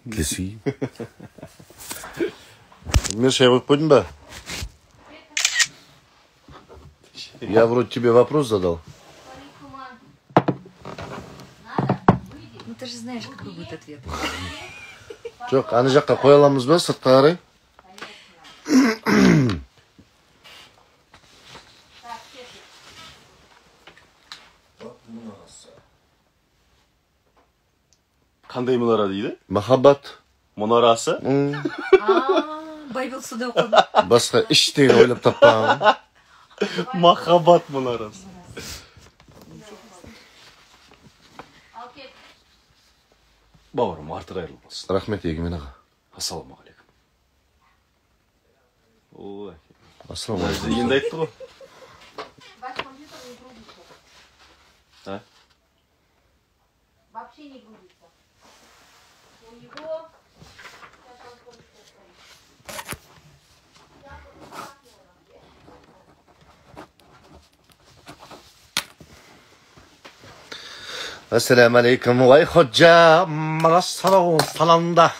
Келесі. Мен шай қойып қойдым ба? Я вроде тебе вопрос задал. Ну ты же знаешь, какой будет ответ. Жоқ, ана жаққа қоя аламыз ба, сыртқа қарай? Қандай мұнара дейді? Махаббат. Мұнарасы? Байбел суда оқыды. Басқа іштегі ойлап таппаған. Махаббат мұнарасы. Бауырым, артық айырыл болсын. Рахмет, Егемен аға. Ассалаумағалейкум. Ой. Ассалаумағалейкум. Енді айтты ғой. А? Вообще не грузится. У него... Ассаламу алейкум, уай ходжа, мағассалау саламда.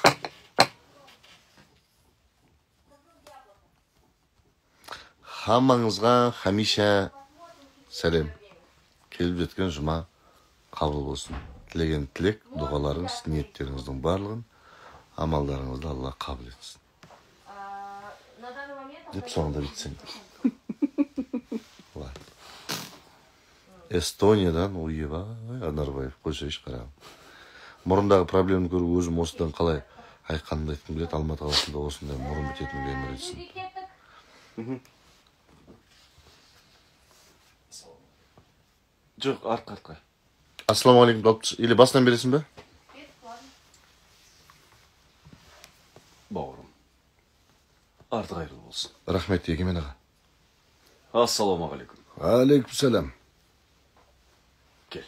Хамаңызға хамиша сәлем. Келіп жеткен жұма қабыл болсын. Тілеген тілек, дұғаларыңыз, ниеттеріңіздің барлығын, амалдарыңызды Алла қабыл етсін. Деп соңында бітсең. Эстониядан ойбай Анарбаев қойсайшы қарағым. Мұрындағы проблеманы көріп өзім осыдан қалай айқанды айтқым келеді. Алматы қаласында осындай мұрын бітетін өмір етсін. Жоқ, артқа. Ассалаумағалейкум, или басынан бересің бе? Бауырым, артық айырыл болсын. Рахмет, Егемен аға. Ассалаумағалейкум. Алейкум сәлем. Кел.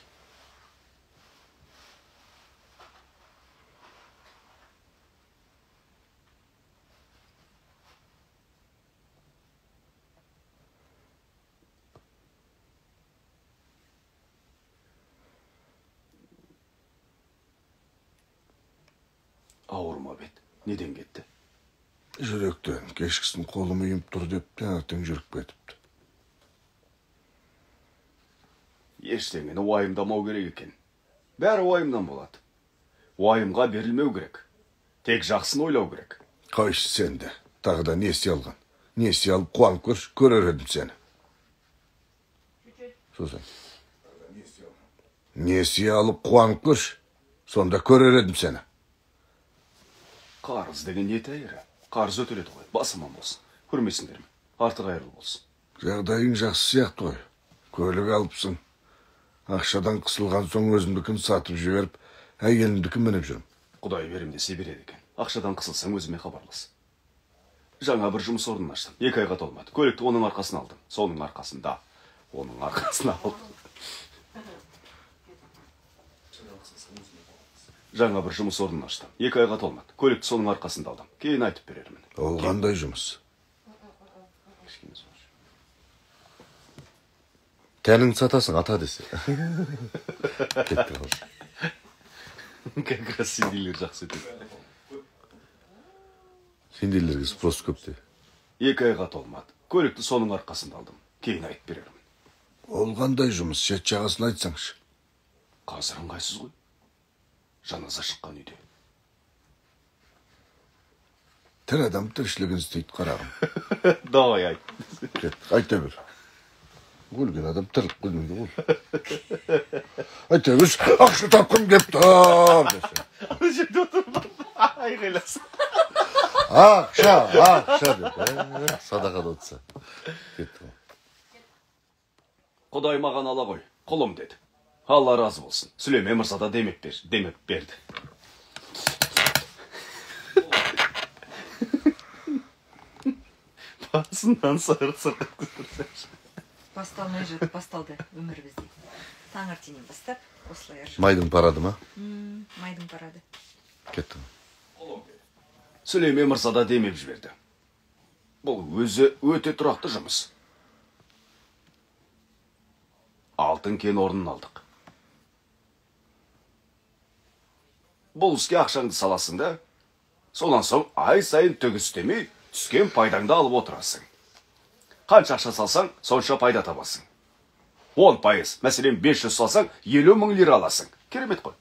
Ауырма бет. Неден кетті? Жүректен кешкісін қолым үйіміп тұр деп, таңертең жүріп кетіпті. Ештеңені уайымдамау керек екен. Бәрі уайымдан болады. Уайымға берілмеу керек. Тек жақсыны ойлау керек. Қайшы сен де, тағы да несие алған. Несие алып қуанып көрші, көрер едім сені. Сосын. Несие алып қуанып көрші, сонда көрер едім сені. Қарыз деген не тәйірі? Қарыз өтеледі ғой. Басыман болсын. Көрмесіңдер ме? Артық айырыл болсын. Жағдайың жақсы сияқты ғой. Көлік алыпсың. Ақшадан қысылған соң өзімдікін сатып жіберіп, әйелімдікін мініп жүрім. Құдай берем десе береді екен. Ақшадан қысылсаң өзіме хабарлас. Жаңа бір жұмыс орнын аштым. 2 айға толмады. Көлікті оның арқасына алдым. Соның арқасында. Оның арқасына алдым. Жаңа бір жұмыс орнын аштым. 2 айға толмады. Көлікті соның арқасында алдым. Кейін айтып берермін. Ол қандай жұмыс? Тәнің сатасың, ата десе. Кетті қалды. Как раз сендейлер жақсы өтеді. Сендейлерге спрос көп те. 2 айға толмады. Көлікті соның арқасында алдым. Кейін айтып берермін. Ол қандай жұмыс? Шет жағасын айтсаңшы. Қазір ыңғайсыз ғой. Жаназа шыққан үйде. Тір адам тіршілігін істейді, қарағым. Давай айт. Кет, айта бер. Өлген адам тіріліп қоймайды ғой. Айта бер, ақша тапқым кепті. Ана жерде отырмын. Айғайласын. Ақша деп. Садақада отырса. Кетті ғой. Құдай маған ала ғой, құлым деді. Алла разы болсын. Сүлеймен мырза да демеп берді. Басынан сырық көрсеңші. Басталмай жүрді, басталды өмір бізде. Таңертеңнен бастап, осылай ар. Майдың парады ма? Майдың парады. Кетті. Сүлеймен мырза да демеп жіберді. Бұл өзі өте тұрақты жұмыс. Алтын кен орнын алдық. бұл іске ақшаңды саласың да, сонан соң ай сайын төгістемей түскен пайдаңды алып отырасың. Қанша ақша салсаң, сонша пайда табасың. 10%, мәселен 500 салсаң, 50 мың лира аласың. Керемет қой.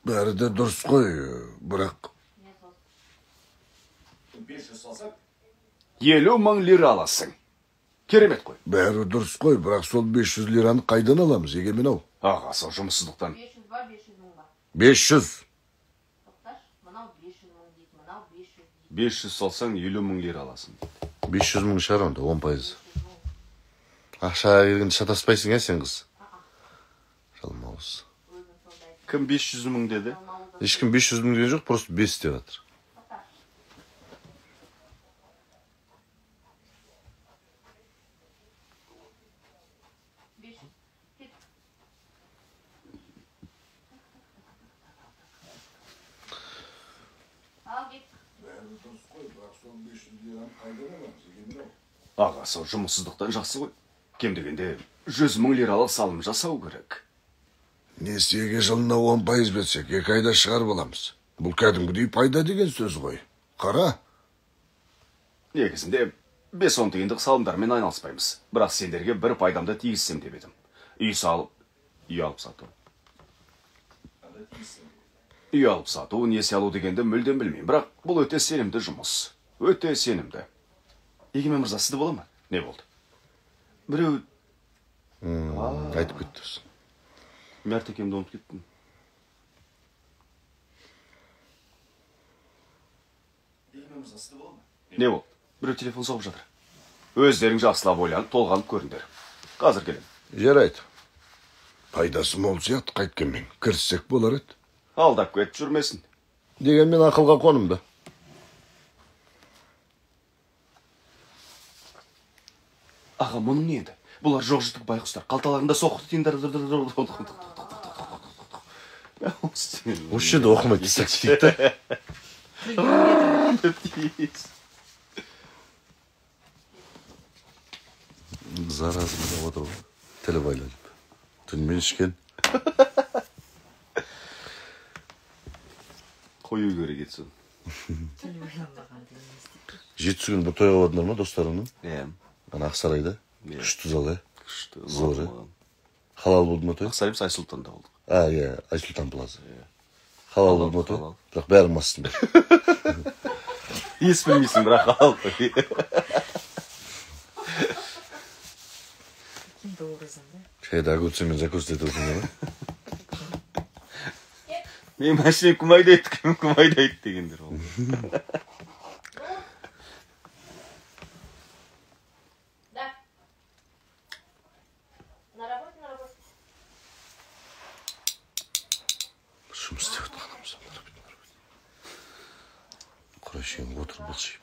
Бәрі де дұрыс қой, бірақ 500 салсаң, 50 мың лира аласың. Керемет қой. бәрі дұрыс қой, бірақ сол 500 лираны қайдан аламыз, Егемен ау? Аға, сол жұмыссыздықтан. 500 бар, 500 мың бар. 500. Тоқташ, мынау 500 мың дейді, мынау 500 дейді. 500 салсаң, 50 мың лира аласың. 500 мың шығар онда, 10%. Ақшаға келгенде шатаспайсың, сен қыз? Жалмауыз. Өзің сондай. Кім 500 мың деді? Ешкім 500 мың деген жоқ, просто 5 деп жатыр. Al git. Аға, сол жұмыссыздықтан жақсы ғой. Кем дегенде 100 мың лиралық салым жасау керек. Несиеге жылына 10% берсек, 2 айда шығарып аламыз. Бұл кәдімгідей пайда деген сөз ғой. Қара. Негізінде 5-10 тиындық салымдармен айналыспаймыз. Бірақ сендерге бір пайдамды тигізсем деп едім. Үй алып сату. Үй алып сату, несие алу дегенді мүлдем білмеймін. Бірақ бұл өте сенімді жұмыс. Өте сенімді. Егемен мырза, сізді бола ма? Не болды? Біреу... Айтып кеттірсің. Мәрт екемді ұмытып кеттім. Егемен мырза, сізді бола ма? Не болды? Біреу телефон соғып жатыр. Өздерің жақсылап ойланып, толғанып көріңдер. Қазір келем. Жарайды. Пайдасы мол сияқты қайткенмен кіріссек болар еді. Алдап кетіп жүрмесін. Дегенмен ақылға қонымды. Аға, мұның не еді? Бұлар жоқ жітік байқұстар. Қалталарында соқты тиындар. Осы жерде оқымайды десек дейді. Заразы мына отыр ғой. Тілі байланып. Түнімен ішкен. Қою керек етсін. Тілі байланбаған деген не істейді? Жетісі күн бір тойға бардыңдар ма достарыңның? Ана Ақсарайда. Күшті зал, Күшті. Зор, Халал болды ма той? Ақсарайым Айсұлтанда болдық. Иә, Айсұлтан плаза. Халал болды ма той? Халал. Бірақ бәрі мастың. Ес білмейсің, бірақ халал той. Кімді образын, да? Шайда көтсемен закөз деді өтіңе ма? Мен мәшіне күмайды дегендер ол. Да. На работе, на работе. Жұмыс істеп отқанымыз. Құрашен отыр бұлшиып.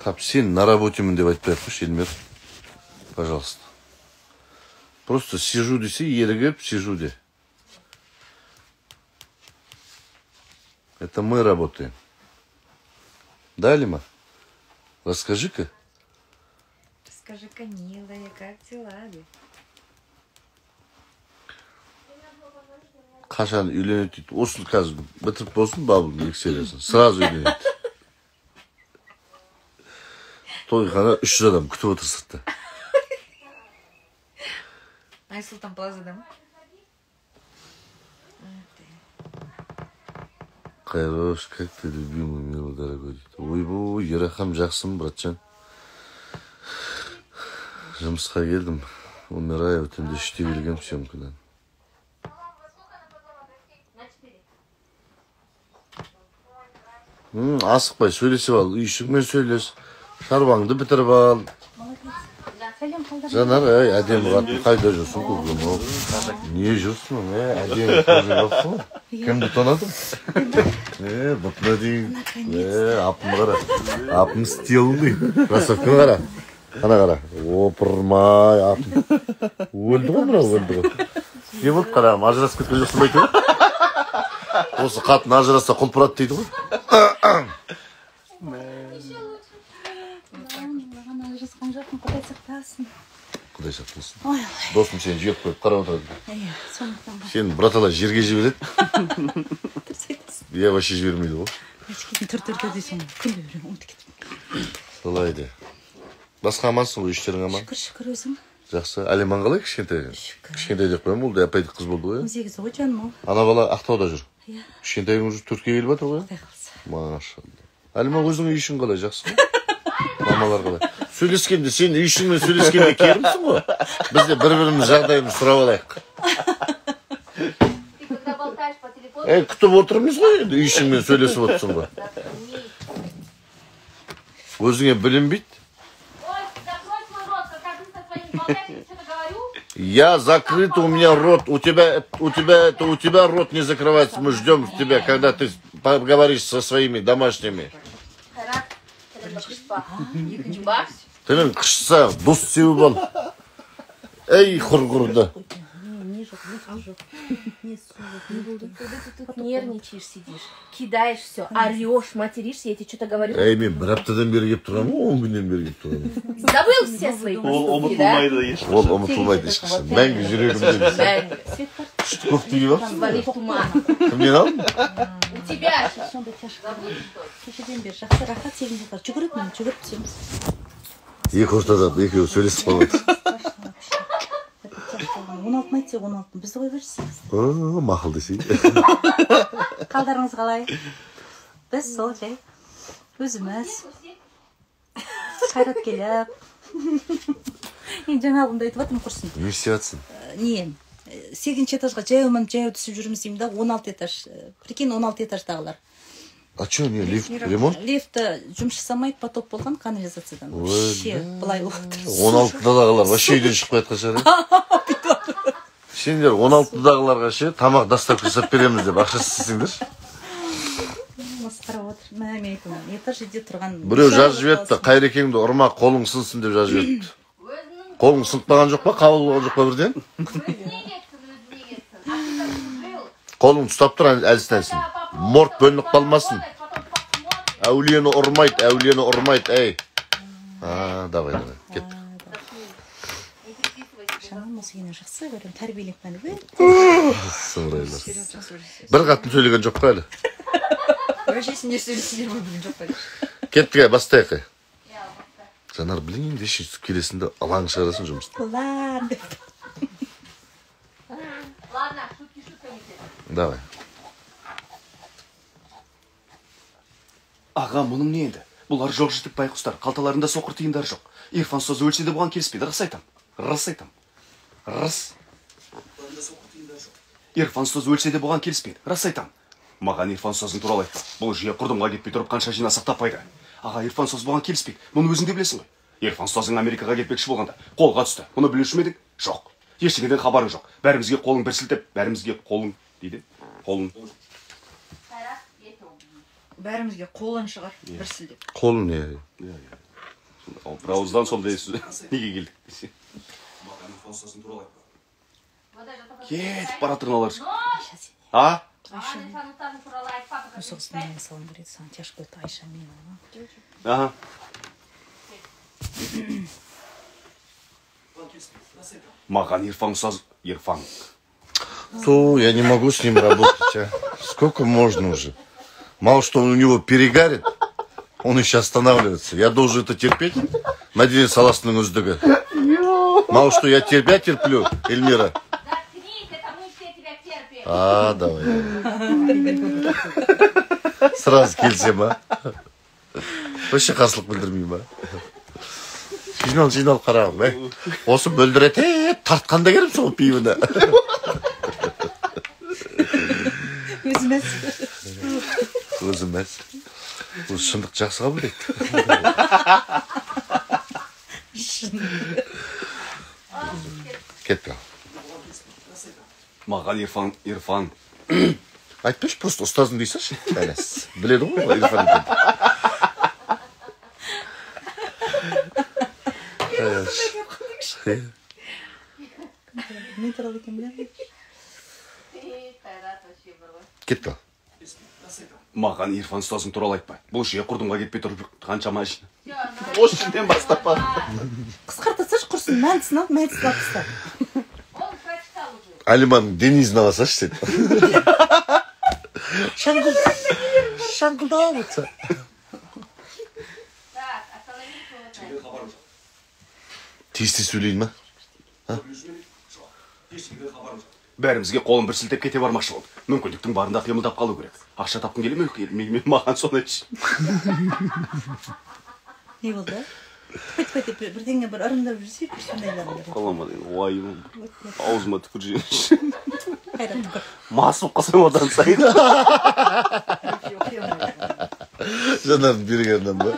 Тап, сен на работемін деп айтпай қойшы, Эльмир. Пожалуйста. Просто сижу десе, ерігіп сижу де. Это мы работаем. Да, Лима? Расскажи-ка. Скажи-ка, милая, как дела, да? Қашан үйленеді дейді. Осы қазір бітіріп болсын, бабылың ексересін. Сразу үйленеді. Тойхана 300 адам күтіп отыр сыртта. Айсұлтан плазада ма? Қайрош, как ты любимый, милый, дорогой дейді. Ойбой, Ерахам жақсым, братчан. Жұмысқа келдім. Умираю, түнде 3-те келгем съемкадан. На 4. Асықпай сөйлесіп ал, үйшігімен сөйлес. Шаруаңды бітіріп ал. Жанар, әдемі қатын қайда жүрсің көкем? Не жүрсің? Әдемі көзің қапсың? Кімді тонадың? Бұтына дейін. Апым қара. Апым стилный. Красавканы қара. Қана қара. Опырмай апым. Өлді ғой мына, өлді ғой. Не болды қарағым, ажырасып кеткен жоқсың байтын ғой? Осы қатын ажыраса құлпырады дейді ғой. жақын Құдай сақтасын. Құдай сақтасын. Ой, Досым сені жеп қойып қарап отырады. иә, сондықтан ба. Сені братала жерге жібереді. Дұрыс айтасың. Я вообще жібермейді ғой. Ешкейін түр дейсің, күнде берем, ұмытып кетіп. Солай де. Басқа амансың ғой, іштерің аман. Шүкір өзің. Жақсы. Әлеман қалай кішкентай? Кішкентай деп қоямын, ол да апайды қыз болды ғой. 18 ғой жаным ол. Ана бала Ақтауда жүр. Иә. Кішкентайың уже Түркияге келіп жатыр ғой. Құдай қалса. Машалла. Әлеман өзіңнің үй ішің қалай, жақсы ғой? Мамалар қалай? Сөйлескенде сен үй ішіңмен сөйлескенде керімсің ғой. Біз де бір-біріміз жағдайымыз сұрап алайық. Ты когда болтаешь по телефону, Күтіп отырмыз ғой енді, үй ішіңмен сөйлесіп отырсың ғой. Өзіңе білінбейді. ой, закрой свой рот, когда ты со своим болтаешь, я что-то говорю. Я закрыт, у меня рот. У тебя рот не закрывается. Мы ждем тебя, когда ты поговоришь со своими домашними. Қайрат, тіліңді қышпа. Екінші бас. Тілің қышса, дос сеуіп ал. Эй, құрғырды. Не жоқ, не жоқ. Не су жоқ, не болды. Ты тут нервничаешь, сидишь, кидаешь все, орешь, материшься, я тебе что-то говорю. Эй, мен бір аптадан бері келіп тұрғанмын, 10 күннен бері келіп тұрғанмын. Забыл все свои Ол поступки, да? ұмытылмайды ешқашан. Ол ұмытылмайды ешқашан. Мәңгі жүрегімде. Мәңгі. Күшті көк түйіп алыпсың. Звали в туман. Кімнен алдың? У тебя же. Сонда тяжко. Кешеден бері жақсы рахат сегін жатыр. Жүгіріп түсеміз. Екі ортада екеуі сөйлесіп қалады. 16 айтса 16 бізді қой берсіз. Мақыл десей. Қалдарыңыз қалай? Біз сол жай өзіміз қайрат келіп. Енді жаңағында айтып жатырмын құрсын. Не істеп жатсың? Не? 8-ші этажға жаяу түсіп жүрміз деймін да, 16 этаж. Прикинь, 16 этаждағылар. А что, не, лифт, ремонт? Лифті жұмыс жасамайды, потоп болған канализациядан. Вообще, былай отыр. 16-дағылар вообще үйден шығып қайтқан шығар. Сендер 16-дағыларға ше тамақ доставка жасап береміз деп ақша істесеңдер. Осы қарап отыр. Мен айтамын, этаж үйде тұрған. Біреу жазып жіберіпті, Қайрекеңді ұрма, қолың сынсын деп жазып жіберіпті. Қолың сынтпаған жоқ па, қабыл болған жоқ па бірден? Қолың ұстап тұр әлсін. Морт бөлініп қалмасын. Әулиені ұрмайды, әй. Давай, кеттік. Шамам осы кені жақсы көрем, тәрбиелеп мәні бе? Сыңырайлар. Бір қатын сөйлеген жоқ па әлі? Өшесіндер сөйлесіндер ма бүгін жоқ па? Кеттік әй, бастайық әй. Жанар, білің енді ешін келесінде алаң шығарасын жұмысты. Ладно. Ладно, шутки шутками. Давай. Аға, мұның не енді? Бұлар жоқ жітік байқұстар, қалталарында соқыр тиындар жоқ. Ирфан сөзі өлсе де бұған келіспейді, рас айтам. Рас. Ирфан сөзі өлсе де бұған келіспейді, рас айтам. Маған Ирфан сөзін туралы айтпа. Бұл жүйе құрдымға кетпей тұрып қанша жинасақ таппайды. Аға, Ирфан сөз бұған келіспейді. Мұны өзің де білесің ғой. Ирфан сөзің Америкаға кетпекші болғанда қолға түсті. Мұны білуші ме едің? Жоқ. Ештеңеден хабарың жоқ. Бәрімізге қолың бір сілтеп, бәрімізге қолың дейді. Қолың. Бәрімізге қолын шығар, бір сілдеп. Қолың не? Bir ağızdan sol değilsin. Неге келдік десе. Кетіп бара тұрналар. А? Осы қыздың мысалын көреді, саған тяжко өтті, Айша мен. Ага. Маған Ирфан ұстаз, Ирфан. То я не могу с ним работать, а. Сколько можно уже? Мало что у него перегарит, он еще останавливается. Я должен это терпеть? Мәдениет саласының үздігі. Мало что я тебя терплю, Эльмира. А, давай. Сразу келсем, а? Вообще қарсылық білдірмеймін, а? Жинал қарағым, ә? Осы бүлдірет, тартқанда керім сол пиуіне. Өзімәз. Ол шындық жақсы қабыл дейді. Кетті. Маған Ирфан. Айтпайшы, просто ұстазың дейсінші. Біледі ғой, Ирфан екен. Мен туралы екен білемін. Кетті. Маған Ирфан ұстазың туралы айтпа. Бұл жүйе құрдымға кетпей тұрып қаншама ішін. Осы жерден бастап па. Қысқартасаш құрсын, мәнісін алып, мәнісін алып тастап. Он прочитал уже. Алиманың денизін аласаш деді. Шаңқылдап отса. Так, остановись, вот так. Тиісті сөйлейін ма? Бәрімізге қолын бір сілтеп кете бармақшы болды. Мүмкіндіктің барында қимылдап қалу керек. Ақша тапқың келе ме, келмей маған соны айтшы. Не болды? Пөт бірдеңе бір ырымдап жүрсе, бір сондайлар. Қалама дейін, уайым. Аузыма түкір жеңіші. Қайрат түкір. Мас болып қалсам одан сайын. Жанардың бергеннен ба?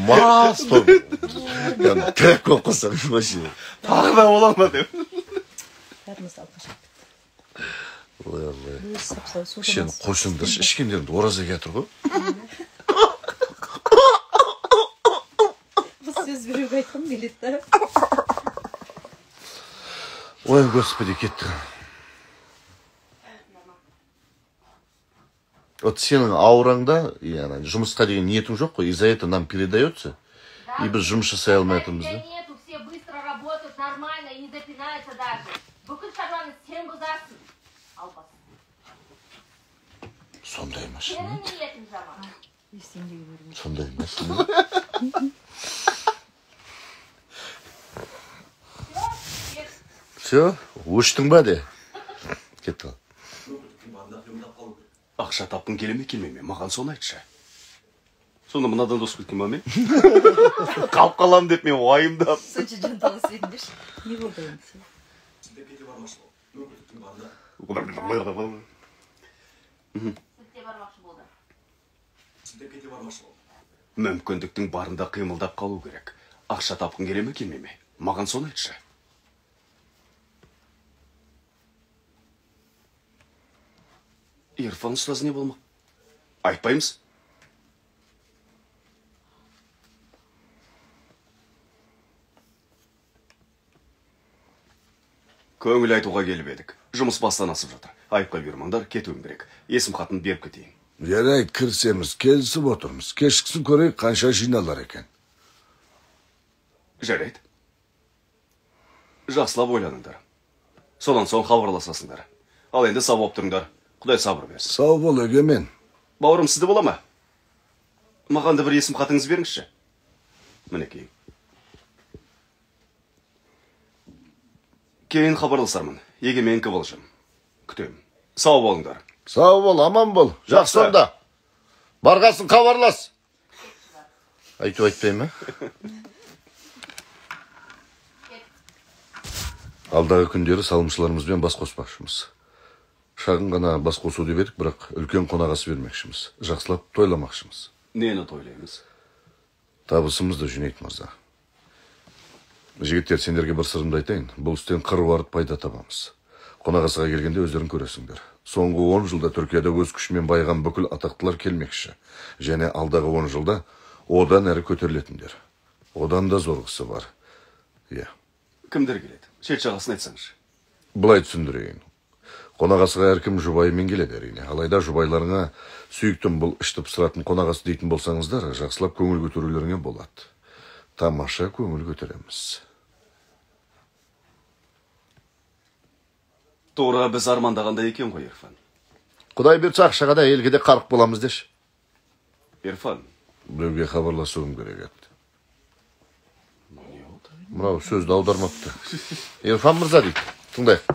Мас болып. Тірек болып қалсаң, машина. Тағы да бола ма деп. Бәріміз алқашып. Ой, Аллай. Өз сапсау суды Сен қойсыңдар, ішкендеріңді ораза кетір ғой. Бұл сөз біреуге айтқым келеді да. Ой, Господи, кетті. Вот сенің аураңда, жұмысқа деген ниетің жоқ қой, из-за этого нам передается, и біз жұмыс жасай алмайтынбыз да. Нету, все быстро работают, нормально и не запинаются даже. Бүкіл шаруаны сен бұзасың. Албас. Сондай машина. Сенің ниетің жаман. Естендегі бөлім. Сондай машина. Все, өштің ба де? Кетті ал. Ақша тапқың келе ме, келмей ме? Маған соны айтшы. Сонда мынадан дос кеткен ба мен? Қалып қалам деп мен уайымдап. Сонша жанталы сүйдіңдерші. Не болды енді сен? Сүтте бармақшы болды. Мүмкіндіктің барында қимылдап қалу керек. Ақша тапқың келе ме, келмей ме? Маған соны айтшы. Ирфан ұстаз не болмақ? Айтпаймыз? Көңіл айтуға келіп едік. Жұмыс бастан асып жатыр. Айыпқа бермаңдар, кетуім керек. Есім хатын беріп кетейін. Жарайды, кірсеміз, келісіп отырмыз. Кешкісін көрейік, қанша жиналар екен. Жарайды. Жақсылап ойланыңдар. Содан соң хабарласасыңдар. Ал енді сау болып тұрыңдар. Құдай сабыр берсін. Сау бол, Егемен. Бауырым, сізді бола ма? Маған да бір есім хатыңыз беріңізші. Мінекей. Кейін хабарласармын. Егемен Кыбылжым. Күтем. Сау болыңдар. Сау бол, аман бол. Жақсы онда. Барғасын хабарлас. Айту айтпай ма? Алдағы күндері салымшыларымызбен бас қоспақшымыз. Шағын ғана бас қосу деп едік, бірақ үлкен қонағасы бермекшіміз. Жақсылап тойламақшымыз. Нені тойлаймыз? Табысымызды Жүнейт мырза. Жігіттер, сендерге бір сырымды айтайын. Бұл істен қыруар пайда табамыз. Қонағасыға келгенде өздерің көресіңдер. Соңғы 10 жылда Түркияда өз күшімен байыған бүкіл атақтылар келмекші. Және алдағы 10 жылда одан әрі көтерілетіндер. Одан да зорғысы бар. Иә. Кімдер келеді? Шет жағасын айтсаңшы. Бұлай түсіндірейін. Қонағасыға әркім жұбайымен келеді әрине. Алайда жұбайларыңа сүйіктім бұл ішті пысыратын қонағасы дейтін болсаңыздар, жақсылап көңіл көтерулеріңе болады. Тамаша көңіл көтереміз. Тура біз армандағанда екен ғой, Ирфан. Құдай берсе ақшаға да елге де қарық боламыз деші. Ирфан. Біреуге хабарласуым керек еді. Мынау сөзді аудармапты. Ирфан мырза дейді. Тыңдайық.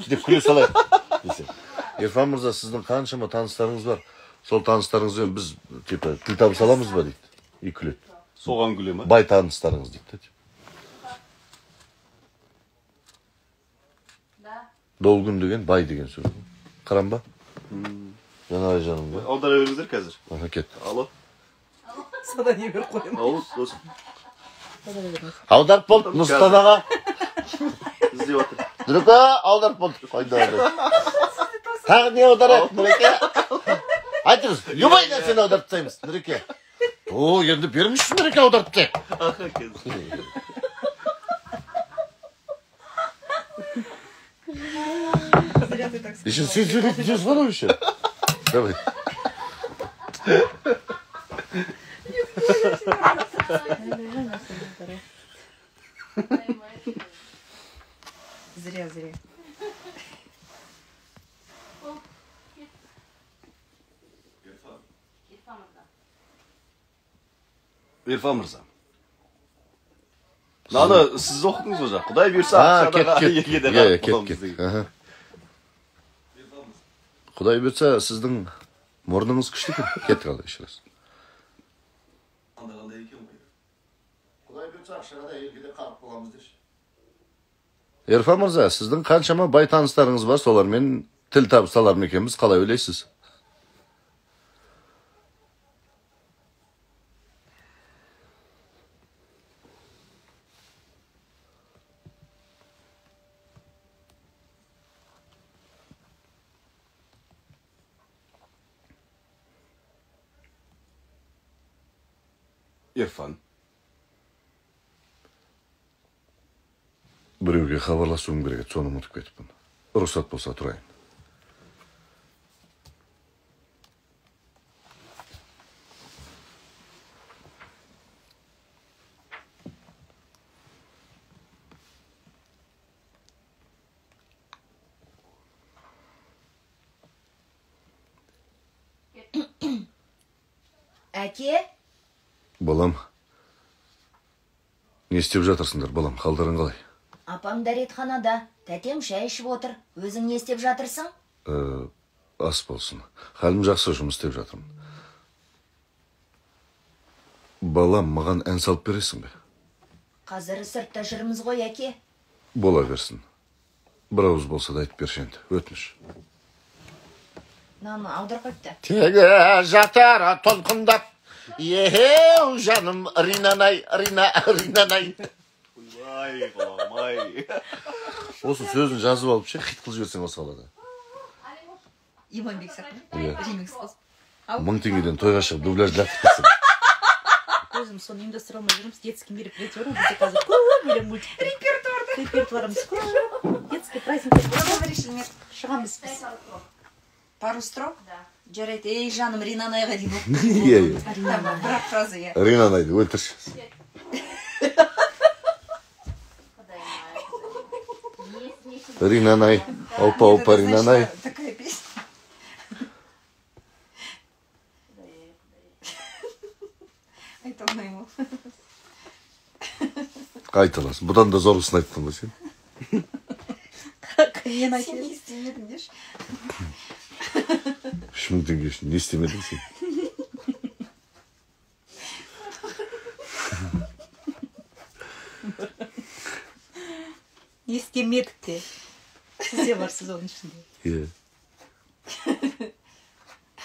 Деп күле салайық. Ирфан мырза, сіздің қаншама таныстарыңыз бар. Сол таныстарыңызбен біз тіл табыса аламыз ба дейді. И күледі. Соған күле ма? Бай таныстарыңыз дейді. Долгун деген бай деген сөз. Қарам ба? Жанай жаным ба? Аудара беріңіздер қазір. Аха, кет. Алло. Сада не беріп қойым. Алло, дос. Аударып болды, Нұрсұлтан аға. Іздеп отыр. Дүрікі, аударып болды. Қайда Тағы не аударайық, Нұреке? Айтыңыз, любой нәрсені аударып тастаймыз, Нұреке. О, енді бермішсіңдер екен аударыпты. Зря ты так Еще сен сөйлейтін сөз бар еще. Давай. Зря. Ирфан мырза. Наны сіз оқыдыңыз ба жақ? Құдай берсе ақшадаға егеде қарып боламыз деген. Құдай берсе сіздің мұрныңыз күшті екен. Кеттік алды еще раз. Құдай берсе ақшаға егеде қарып боламыз деші. Ирфан мырза, сіздің қаншама бай таныстарыңыз бар, солармен тіл табысалар ма екенбіз, қалай ойлайсыз? Ирфан. Біреуге хабарласуым керек еді, соны ұмытып кетіппін. Рұқсат болса тұрайын. Әке? Балам, не істеп жатырсыңдар, балам, қалдарың қалай? Апам дәретханада, тәтем шай ішіп отыр. Өзің не істеп жатырсың? Ас болсын. Халім жақсы, жұмыс істеп жатырмын. Балам, маған ән салып бересің бе? Қазір сыртта жүрміз ғой, әке. Бола берсін. Бір ауыз болса да айтып берші енді, өтініш. Наны аудар қойыпты. Теге жатар толқындап, ехеу жаным, Ринанай, Ринанай. Ай, балам, ай. Осы сөзін жазып алып ше, хит қылып жіберсең осы қалада. Иманбек сияқты. Иә. Ремикс қылып. 1000 теңгеден тойға шығып дубляж лақтып кетсең. Өзім соны ұйымдастыра алмай жүрміз. Детский мероприятие бар, бізде қазір көп өлең мультик. Репертуарымыз көп. Детский праздник. Говоришь, нет? Шығамыз біз. Пару строк? Да. Жарайды, ей жаным, Ринанайға деймін. Иә. Бірақ фраза, иә. Ринанайды өлтірші. Ринанай, опа, Ринанай. Такая песня. Айта алмаймын. Айтыласың. Бұдан да зорғысын айттың ба сен? Мен Сен не істемедің деші? 3000 теңге үшін не істемедің сен? не істемедік те. Сізде бар, сіз оның ішінде. Иә.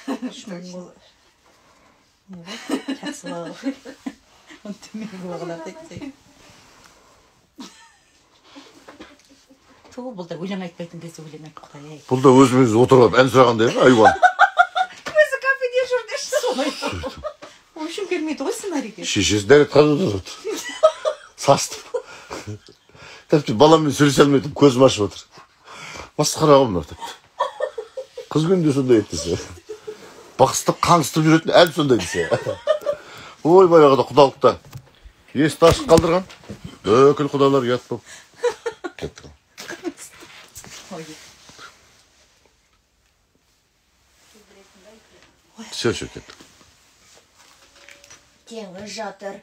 3000 бол. Жақсы бала ғой. Оны төмен болғалар айтсай. Бұл да өлең айтпайтын кезде өлең айтып Құдай ай. Бұл да өзіміз отырып ән сұрағандай ма, айуан? Өзі кафеде жүр деші. Солай. Ол үшін келмейді ғой сценарийге. Шешесі дәретханада отыр. Састып. Тіпті баламмен сөйлесе алмайтын, көзім ашып отыр. Масқара ғой мынау тіпті. Қыз күнде сондай еттесе. Бақыстып, қаңыстып жүретін әл сондай десе. Ой, баяғыда құдалықта. Есті ашық қалдырған. Бүкіл құдалар ұят болып. Кеттік. Все, кеттік. Теңіз жатыр,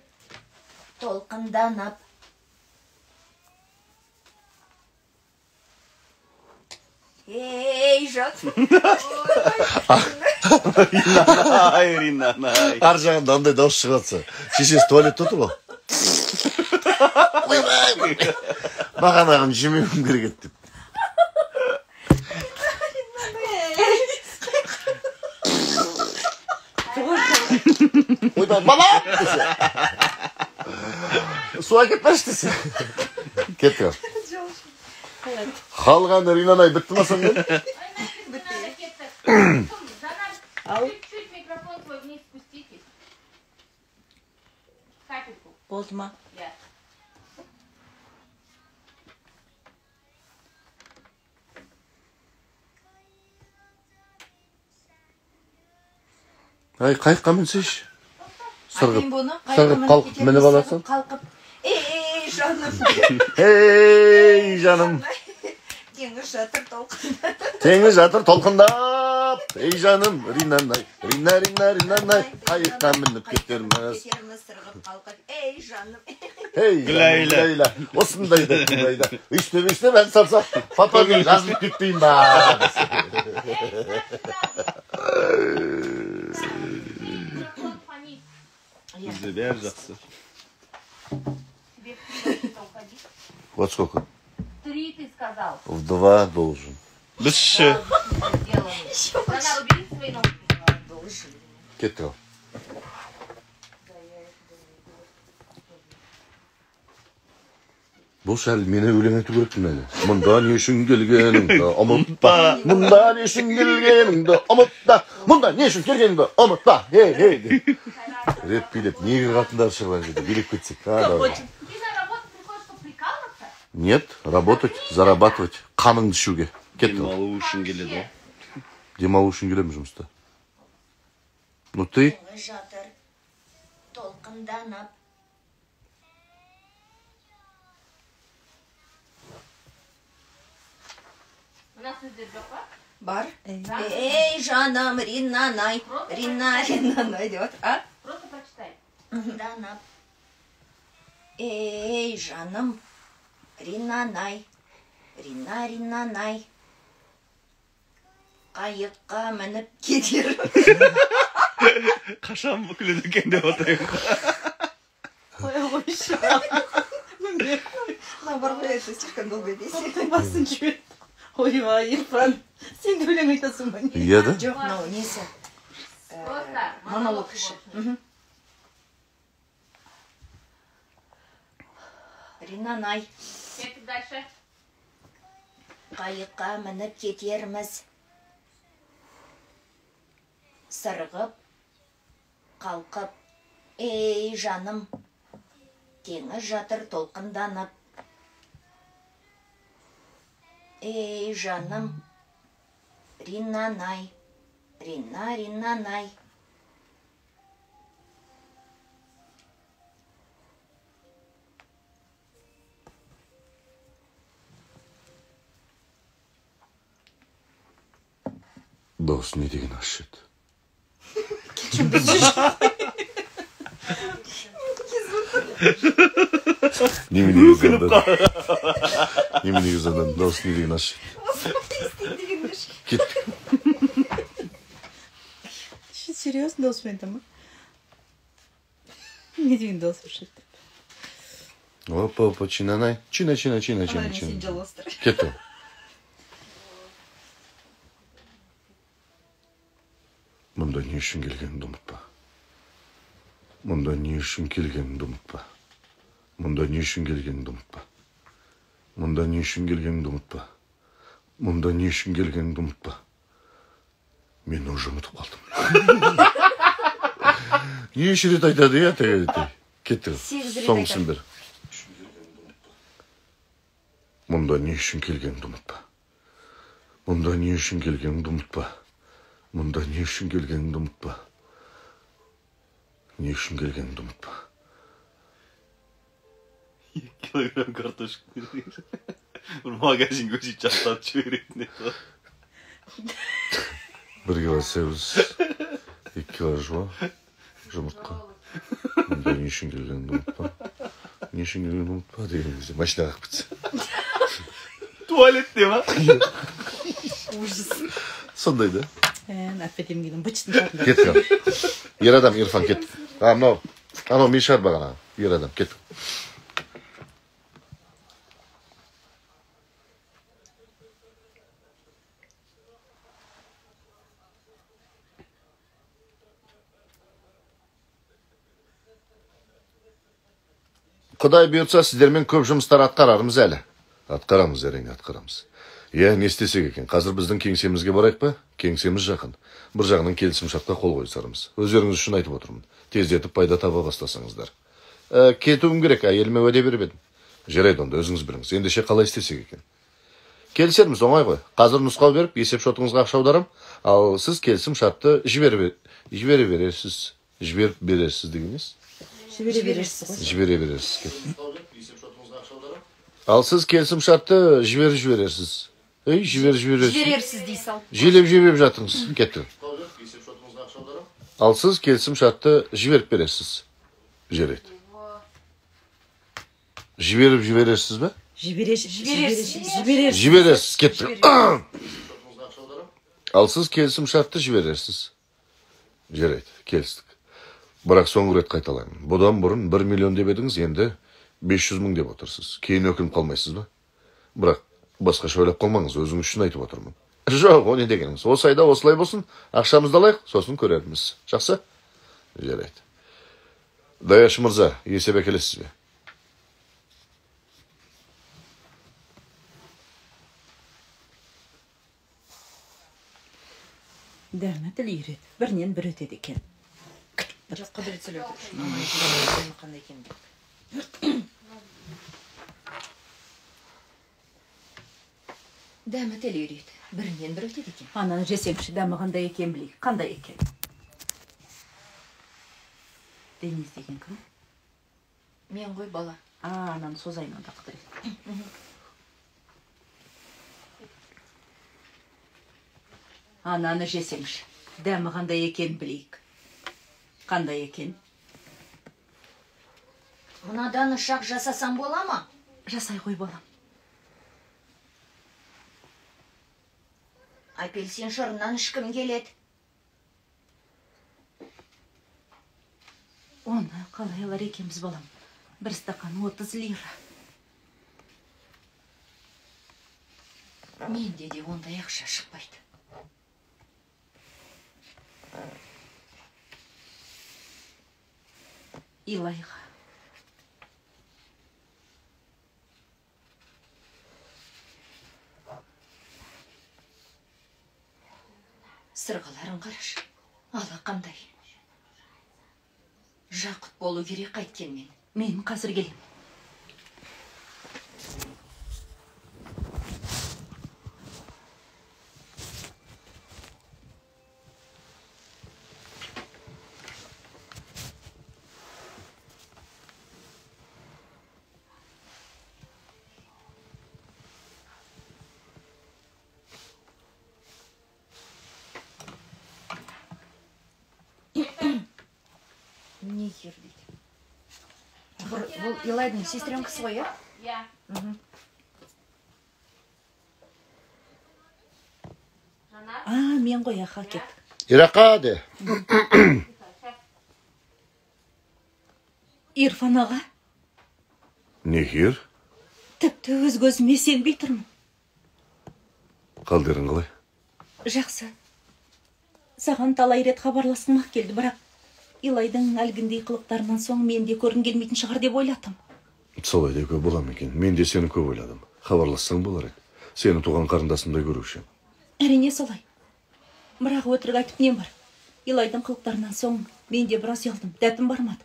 толқынданап. Ей, жат. Ай, Ринанай. Ар жағында андай дауыс шығатса, шешесі туалетте отыр ғой. Бағанағын жемеуім керек еді деп. Ойбай, балам! Су әкетпеші десе. Кеттік. Қалған Ринанай бітті ма сонда? Чуть-чуть микрофон свой вниз спустите. Капельку. Болды ма? Иә. Ай, қайыққа мінсейші. Айтайын бұны, Сырғып қалқып мініп аласың. Қалқып. Жаным. Ей, жаным. Теңіз жатыр толқында. Теңіз жатыр толқындап. Ей, жаным, ринанай, ринанай. Қайыққа мініп кетерміз. Сырғып қалқып. Ей, жаным. Ей, Лейла. Осындайда, осындайда. Үстіп ән салса, папамен жазылып кетпейін ба. Фонит. Бізде бәрі жақсы. Тебе придется уходить. Вот сколько? 3 ты сказал. В 2 должен. Біз ше. Она убери свои ноги. Кеттік. Бұл шәл мені өлең ету керекпін әлі. Мұнда не үшін келгеніңді ұмытпа. Мұнда не үшін келгеніңді ұмытпа. Мұнда не үшін келгеніңді ұмытпа. Ей. Реп билеп, неге қатындар шығып жерде билеп кетсек. Ты на работу приходишь, чтобы прикалываться? Нет, работать, зарабатывать, қаныңды ішуге. Кеттік. Демалу үшін келеді ғой. Демалу үшін келемін жұмыста. Ну ты? Теңіз жатыр толқынданып. Мына сөздер жоқ па? Бар. Ей, жаным, ринанай, ринанай деп отыр. А? Просто прочитай. Толқынданып. Ей, жаным, ринанай, ринанай. Қайыққа мініп кетер. Қашан бүкіледі екен деп отырайық. Қоя қойшы. Наоборот, это слишком долгая песня. Басын жібер. Ойбай, Ирфан. Сен де өлең айтасың ба? Иә да? Жоқ, мынау несі? Просто Монолог іші. Ринанай, Теперь дальше. қайыққа мініп кетерміз. Сырғып, қалқып, ей жаным, теңіз жатыр толқынданып. Ей жаным, ринанай, ринанай. Дос не деген ашет. Неменеге звондады. Дос не деген ашет. Кеттік. Серьезно досымен там? Не деген дос ұшет. Опа, чинанай. Чина. Сен жалғастыр. Кеттік. Мұнда не үшін келгеніңді ұмытпа. Мұнда не үшін келгеніңді ұмытпа. Мұнда не үшін келгеніңді ұмытпа. Мұнда не үшін келгеніңді ұмытпа. Мұнда не үшін келгеніңді ұмытпа. Мен уже ұмытып қалдым. Неше рет айтады, я тәгелетей. Кеттік. Соңғысын бір. Мұнда не үшін келгеніңді ұмытпа. Мұнда не үшін келгеніңді ұмытпа. Мұнда не үшін келгеніңді ұмытпа. Не үшін келгеніңді ұмытпа. 2 килограмм картошка. Bir magazin gözü çatlat çevireyim. 1 kilo sebіз, 2 kilo жуа, жұмыртқа. Мұнда не үшін келгеніңді ұмытпа. Не үшін келгеніңді ұмытпа деген кезде машинаға қып бітсе. Tuvalette mi? Ужас. Сондай да? Әппетем келдім. Бычтың шатында. Кеттік. Ер адам, Ирфан, кеттік. Анау мен шығар бағана. Ер адам, кеттік. Құдай бұйыртса, сіздермен көп жұмыстар атқарарымыз әлі. Атқарамыз, әрине атқарамыз. Иә, не істесек екен? Қазір біздің кеңсемізге барайық па? Кеңсеміз жақын. Бір жағынан келісімшартқа қол қойсарымыз. Өздеріңіз үшін айтып отырмын. Тездетіп пайда таба бастасаңыздар. кетуім керек, әйеліме уәде беріп едім. Жарайды, онда өзіңіз біліңіз. Ендеше қалай істесек екен? Келісерміз, оңай ғой. Қазір нұсқау беріп, есеп шотыңызға ақша аударам, ал сіз келісім шартты жіберіп бересіз. Жіберіп бересіз дегеніз? Жібере бересіз ғой. Жібере бересіз. Ал сіз келісім шартты жібересіз. Жіберерсіз дей сал. Жебеп жатыңыз. Кетті. Ал сіз келісім шартты жіберіп бересіз. Жарайды. Жіберіп жібересіз бе? Жібересіз. Кетті. Ал сіз келісім шартты жібересіз. Жарайды. Келістік. Бірақ соңғы рет қайталаймын. Бұдан бұрын 1 миллион деп едіңіз, енді 500 мың деп отырсыз. Кейін өкініп қалмайсыз ба? Бірақ басқаша ойлап қалмаңыз, өзіңіз үшін айтып отырмын. Жоқ, о не дегеніңіз? Осы айда осылай болсын, ақшамызды алайық, сосын көрерміз. Жақсы? Жарайды. Даяшы мырза, есеп әкелесіз бе? Дәрмі тіл үйрет. Бірінен бір өтеді екен. Жаққа бір сөйлеп отыр. Қандай екен деп. Дәмі тіл үйрет. Бірінен бір өтеді екен. Ананы жесеңші, дәмі қандай екен білейік. Қандай екен? Денис деген кім? Мен ғой бала. Ананы созайын онда қыдырет. Ананы жесеңші, дәмі қандай екен білейік. Қандай екен? Мынадан ұшақ жасасам бола ма? Жасай қой балам. Апельсин шырынан ішкім келеді. Оны қалай алар екенбіз балам? Бір стакан 30 лира. Менде де ондай ақша шықпайды. Илайға. Сырғаларын қарашы. Ала қандай. Жақұт болу керек қайткенмен. Мен қазір келем. Не хер дейді. Бұл Илайдың сестренкасы ғой, е? Иә. Мен ғой аға кет. Ираққа де. Ирфан аға, Нехер? тіпті өз көзіме сенбей тұрмын. Қалдырың қалай? Жақсы. Саған талай рет хабарласқым-ақ келді, бірақ Илайдың әлгіндей қылықтарынан соң мен де көргім келмейтін шығар деп ойладым. Солай да көп болам екен. Мен де сені көп ойладым. Хабарлассаң болар еді. Сені туған қарындасымдай көруші. Әрине солай. Бірақ өтірік айтып нем бар? Илайдың қылықтарынан соң мен де біраз ұялдым. Дәтім бармады.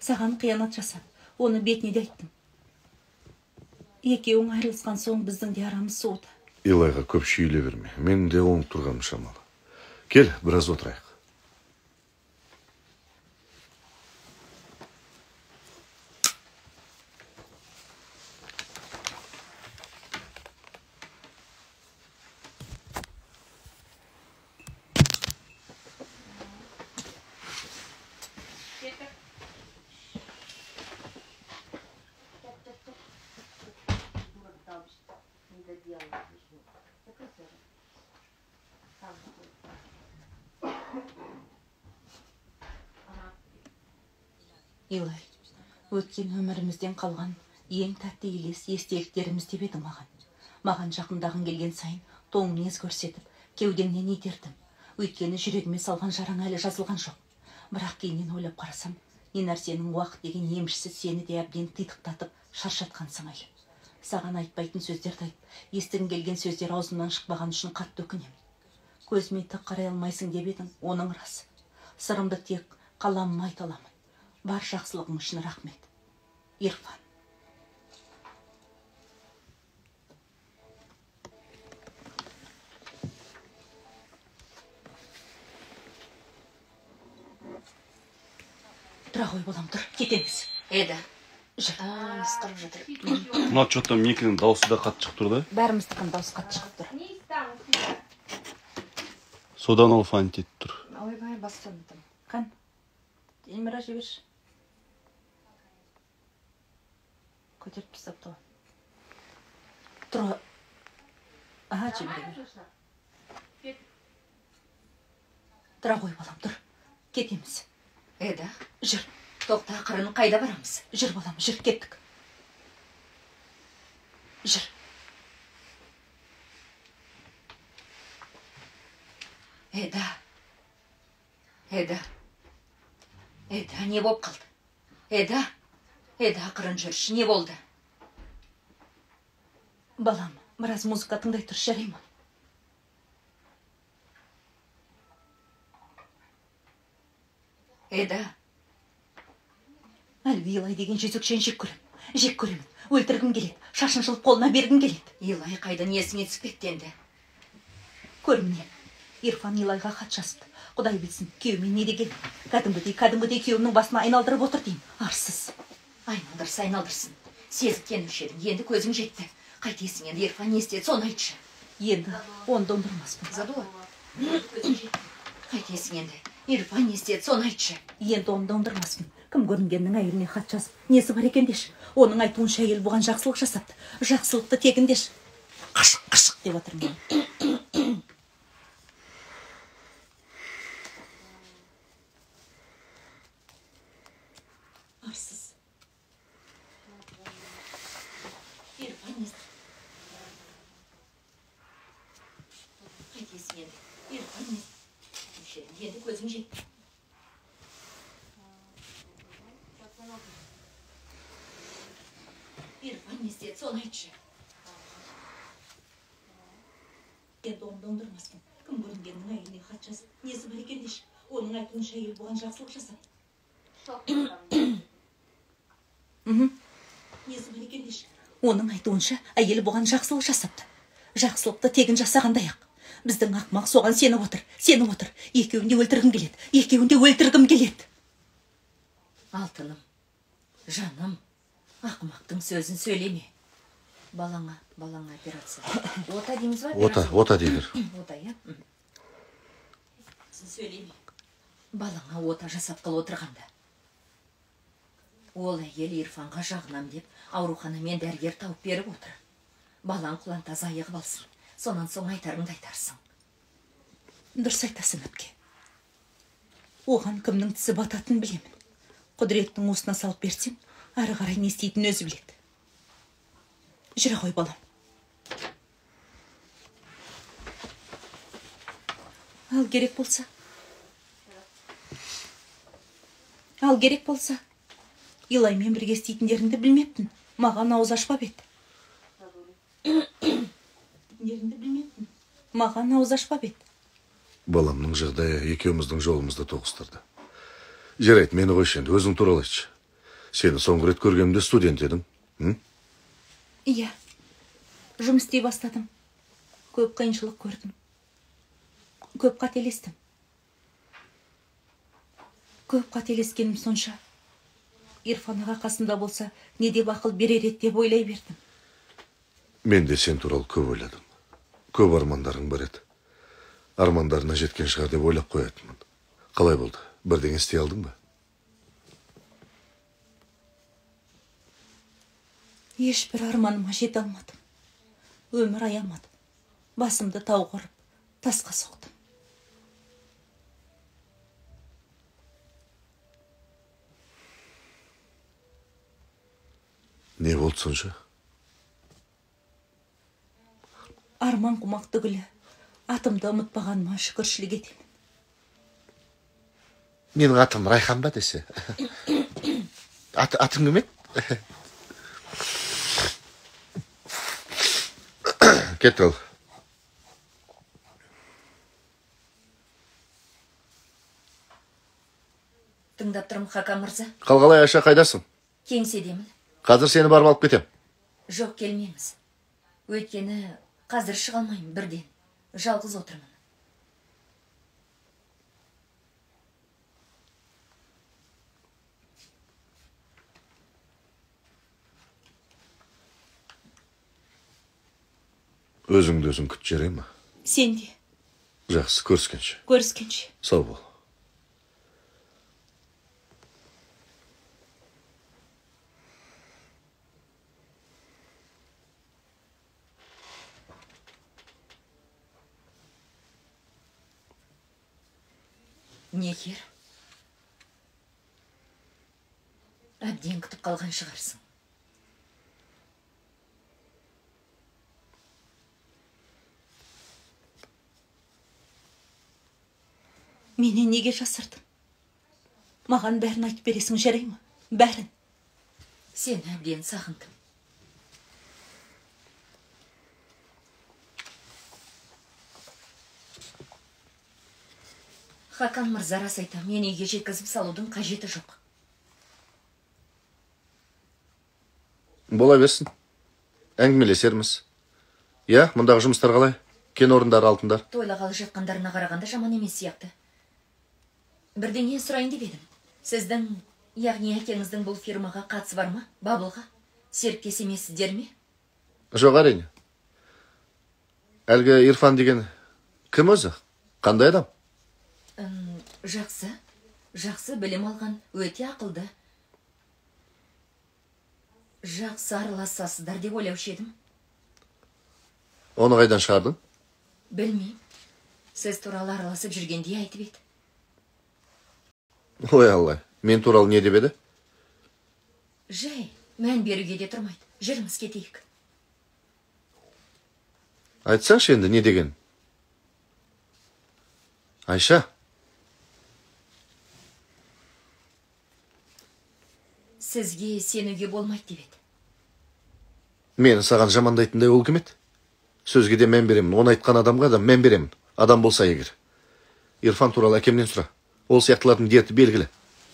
Саған қиянат жасап, оны бетіне де айттым. Екеуің айырылысқан соң біздің де арамыз суыды. Илайға көп шүйіле берме. Мен де оңып тұрғаным шамалы. Кел, біраз отырайық. Илай, өткен өмірімізден қалған ең тәтті елес естеліктеріміз деп еді маған. Маған жақындағын келген сайын тоң мінез көрсетіп, кеудеңнен итердім. Өйткені жүрегіме салған жараң әлі жазылған жоқ. Бірақ кейіннен ойлап қарасам, не нәрсенің уақыт деген емшісі сені де әбден титықтатып, шаршатқан сыңайлы. Саған айтпайтын сөздерді айтып, естігің келген сөздер аузымнан шықпаған үшін қатты өкінемін. Көзіме тік қарай алмайсың деп едің, оның рас. Сырымды тек қаламыма айта аламын. Бар жақсылығың үшін рахмет. Ирфан. Тұра ғой болам, тұр, кетеміз. Эда. Жүр. Ысқырып жатыр. Мына что-то Микінің дауысы да қатты шығып тұр да. Бәріміздікін дауыс қатты шығып тұр. Не там у тебя? Содан ол фантит тұр. Ойбай, бастандым. Қан, Эльмира жіберші. Көтеріп тастапты ғой. Тұра. Аға, жібере. Тұра ғой балам, тұр. Кетеміз. Эда, Жүр. тоқта, қырын қайда барамыз? Жүр балам, жүр, кеттік. Жүр. Эда. Эда. Эда, не болып қалды? Эда. Эда, қырын жүрші, не болды? Балам, біраз музыка тыңдай тұр, жарай ма? Эда. Әлгі Илай деген жезөкшен жек көрем. Жек көремін. Өлтіргім келеді. Шашын жұлып қолына бергім келеді. Илай қайдан есіңе түсіп кетті. Көр міне. Ирфан Илайға хат жазыпты. Құдай білсін, күйеумен не деген. Кәдімгідей күйеуімнің басына айналдырып отыр деймін. Арсыз. Айналдырсын. Сезіктенуші едің. Енді көзің жетті. Қайтесің енді, Ирфан не істеді, соны айтшы. Енді оны дондырмаспын. Задуа. Көзің жетті. Қайтесің енді, Ирфан не істеді, соны айтшы. Енді оны дондырмаспын. Кім көрінгеннің әйеліне хат жазып, несі бар екен деші. Оның айтуынша әйел бұған жақсылық жасапты. Жақсылықты тегін деші. Қышық деп отырмын. Арсыз. Ирфан не істеді? Қайтесің енді, Ирфан не істеді? Енді көзің жетті. Ирфан не істеді, соны айтшы. Енді оны дондырмаспын. Кім көрінгеннің әйеліне хат жазып, несі бар екен деші. Оның айтуынша әйел бұған жақсылық жасапты. Несі бар екен деші. Оның айтуынша әйел бұған жақсылық жасапты. Жақсылықты тегін жасағандай-ақ. Біздің ақмақ соған сеніп отыр. Екеуін де өлтіргім келеді. Алтыным, жаным, ақымақтың сөзін сөйлеме. Балаңа операция. Ота дейміз ба? Ота дейдір. Ота, я? Сөйлеме. Балаңа ота жасап қыл отырғанда. Ол әйел Ирфанға жағынам деп, ауруханамен дәрігер тауып беріп отыр. Балаң құлан таза айығып алсын. Сонан соң айтарыңды айтарсың. Дұрыс айтасың, әпке. Оған кімнің тісі бататын білемін. Құдіреттің уысына салып берсем, ары қарай не істейтін өзі біледі. Жүре ғой, балам. Ал керек болса. Илаймен бірге істейтіндеріңді білмеппін. Маған ауыз ашпап еді. Баламның жағдайы екеуміздің жолымызды тоғыстырды. Жарайды, мені қойшы енді, өзің туралы айтшы. Сені соңғы рет көргенімде студент едің. Иә, жұмыс істей бастадым. Көп қиыншылық көрдім. Көп қателескенім сонша. Ирфан аға қасында болса, не деп ақыл берер еді деп ойлай бердім. Мен де сен туралы көп ойладым. Көп армандарың бар еді. Армандарына жеткен шығар деп ойлап қоятынмын. Қалай болды? Бірдеңе істей алдың ба? Ешбір арманыма жете алмадым. Өмір аямадым. Басымды тауға ұрып, тасқа соқтым. Не болды сонша? Арман құмақ түгілі, атымды ұмытпағаныма шүкіршілік етемін. Менің атым Райхан ба десе? Атың кім еді? Кет ал. Тыңдап тұрмын, Хакан мырза. Қалғалай Айша қайдасың? Кеңседемін. Қазір сені барып алып кетем. Жоқ, келмейміз. Өйткені қазір шыға алмаймын бірден. Жалғыз отырмын. Өзіңді өзің күт жарай ма? Сен де Жақсы, көріскенше. көріскенше. Сау бол. Некер? Әбден күтіп қалған шығарсың. Менен неге жасырдың? Маған бәрін айтып бересің, жарай ма? Бәрін. Сен әбден сағындым. Хакан мырза рас айтам, мен үйге жеткізіп салудың қажеті жоқ. Бола берсін. Әңгімелесерміз. Я, мұндағы жұмыстар қалай? Кен орындары алтындар. Тойлағалы жатқандарына қарағанда жаман емес сияқты. Бірдеңе сұрайын деп едім. Сіздің, яғни әкеңіздің бұл фирмаға қатысы бар ма? Бабылға? Серіктес емессіздер ме? Жоқ, әрине. Әлгі Ирфан деген кім өзі? Қандай адам? Жақсы. Жақсы білім алған, өте ақылды. Жақсы араласасыздар деп ойлаушы едім. Оны қайдан шығардың? Білмеймін. Сіз туралы араласып жүргенде айтып еді. Ой Алла, мен туралы не деп еді? Жай, мән беруге де тұрмайды. Жүріңіз кетейік. Айтсаңшы енді не деген? Айша? Сізге сенуге болмайды деп еді. Мені саған жамандайтындай ол кім еді? Сөзге де мән беремін. Оны айтқан адамға да мән беремін. Адам болса егер. Ирфан туралы әкемнен сұра. Ол сияқтылардың дерті белгілі.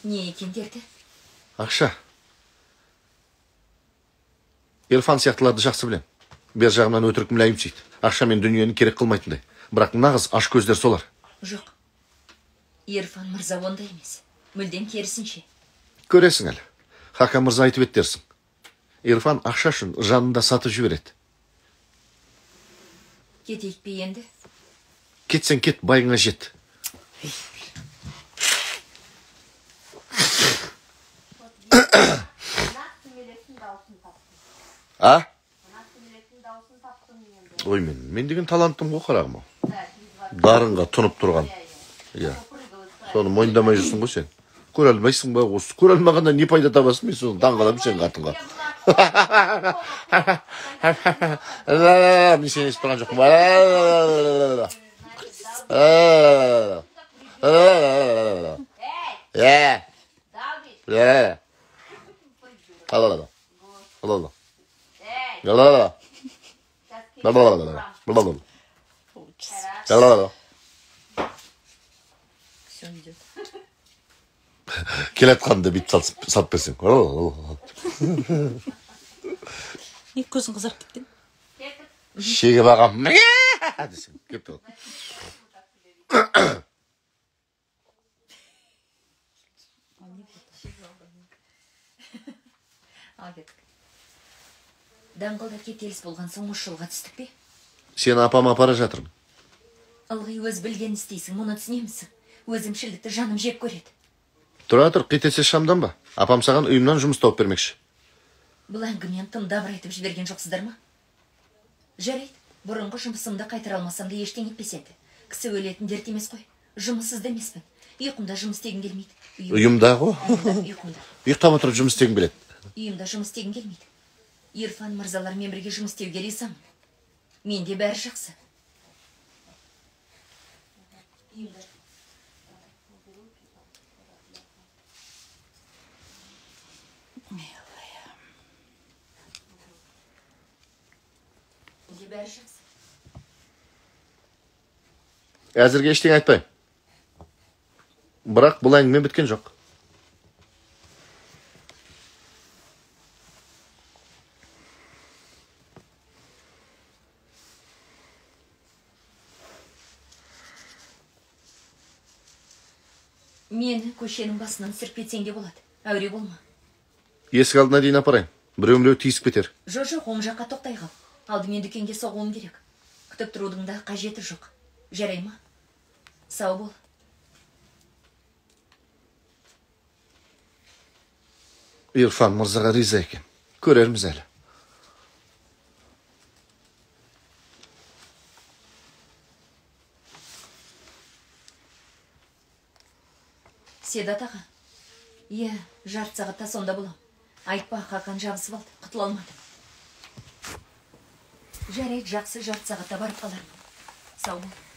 Не екен дерті? Ақша. Ирфан сияқтыларды жақсы білем. Бер жағымнан өтірік мүләйімсейді. Ақша мен дүниені керек қылмайтындай. Бірақ нағыз аш көздер солар. Жоқ. Ирфан мырза ондай емес. Мүлдем керісінше. Көресің әлі. Хакан мырза айтып еттерсің. Ирфан ақша үшін жанында сатып жібереді. Кетейік пе енді? Кетсең кет, байыңа жет. А? Ой, мен деген таланттым ғой, қарағым. Дарынға тұнып тұрған. Иә. Соны мойындамай жүрсің ғой сен. Көре алмайсың ба? Осы көре алмағанда не пайда табасың? Мен соны таңғаламын сен қатынға. Мен сені естіп тұрған жоқпын. Келатқанды бүйтіп салып берсең. Не көзің қызарып кеттің? Шеге бағам. Десең, кепті. Даңғылда кетеліс болған соң осы жолға түстік пе? Сені апама апара жатырмын. Ылғи өз білген істейсің, мұны түсінемісің? Өзімшілдікті жаным жеп көреді. Тұра тұр, кетесе шамдан ба? Апам саған үйімнен жұмыс тауып бермекші. Бұл әңгімен тым дабыр айтып жіберген жоқсыздар ма? Жарайды, бұрынғы жұмысымды қайтара алмасам да ештеңе етпес енді. Кісі өлетін дерт емес қой. Жұмыссыз да емеспін. Ұйқымда жұмыс істегім келмейді. Ұйымда ғой? Ұйқымда. Ұйықтап отырып жұмыс істегім келеді. Үйімда жұмыс істегім келмейді. Ирфан мырзалармен бірге жұмыс істеуге ризамын. Менде бәрі жақсы. Әзірге ештеңе айтпаймын. Бірақ бұл әңгіме біткен жоқ. Мені көшенің басынан сірпетсең де болады. Әуре болма. Есік алдына дейін апарайын. Біреу тиісіп кетер. Жоқ, оң жаққа тоқтай қал. Алдымен дүкенге соғуым керек. Күтіп тұрудың да қажеті жоқ. Жарай ма? Сау бол. Ирфан мырзаға риза екен. Көрерміз әлі. Седат аға. Иә, жарты сағатта сонда болам. Айтпа, Хақан жабысып алды, құтыла алмадым. Жарайды, жақсы, жарты сағатта барып қалармын. Сау бол.